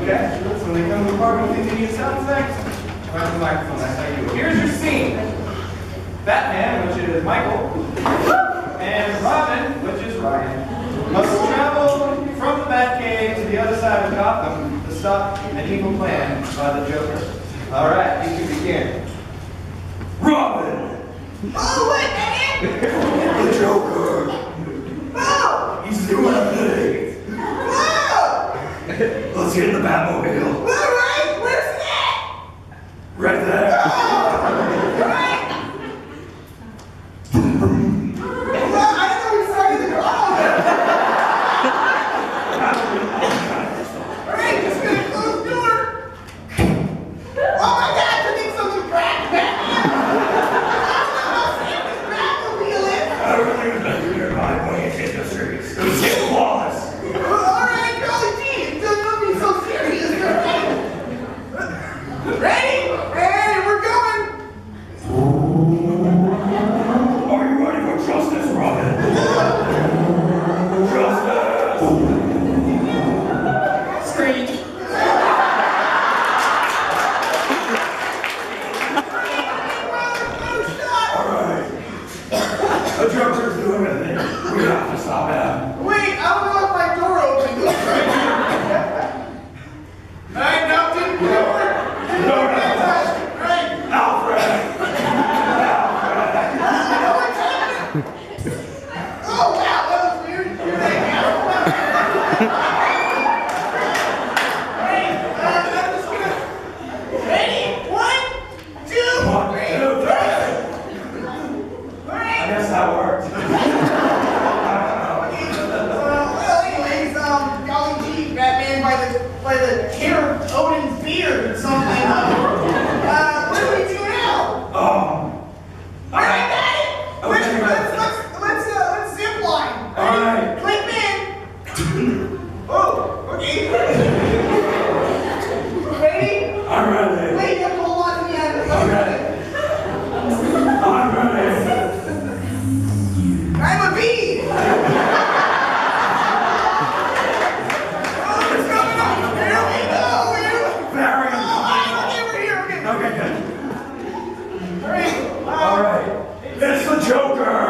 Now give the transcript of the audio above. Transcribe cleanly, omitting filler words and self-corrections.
Okay? So when they come to the park and think they need sound effects, find the microphone, that's how you do it. Here's your scene. Batman, which is Michael, and Robin, which is Ryan, must travel from the Batcave to the other side of Gotham to stop an evil plan by the Joker. Alright, you can begin. Robin! Oh, what, Batman? The Joker! Oh! He's doing things! Whoa! Let's get in the Batmobile. Alright, where's that? Right there. Oh! Alright! Well, I didn't know we started the car. Alright, just gonna close the door. Oh my God, I think something cracked, Batman! I don't think it's been your mind when you hit the streets. It was getting flawless. Alright, golly gee, it doesn't be so serious, right? Ready? And we're going! Are you ready for justice, Robin? Justice! Screech. Alright. The Joker's doing a thing. We have to stop him. Wait, I don't know if my door opened. Alright, now to the door. Right. Alfred! Oh wow, that was weird. Here they go. Alright, I'm just gonna. Ready? 1, 2, 1, 2, 3. Alright. I guess that worked. Well, anyways, golly gee, Batman by the hair of Odin's beard or something. What do we do now? All right, got it. Let's zip line. All right. Clip in. Oh, okay. Ready? I'm ready. Wait, you have to hold on to me. I'm ready. I'm ready. I'm a bee. Oh, it's coming up. Here we go. Very Okay, we're here. Okay. Okay, good. All right. All right. It's the Joker.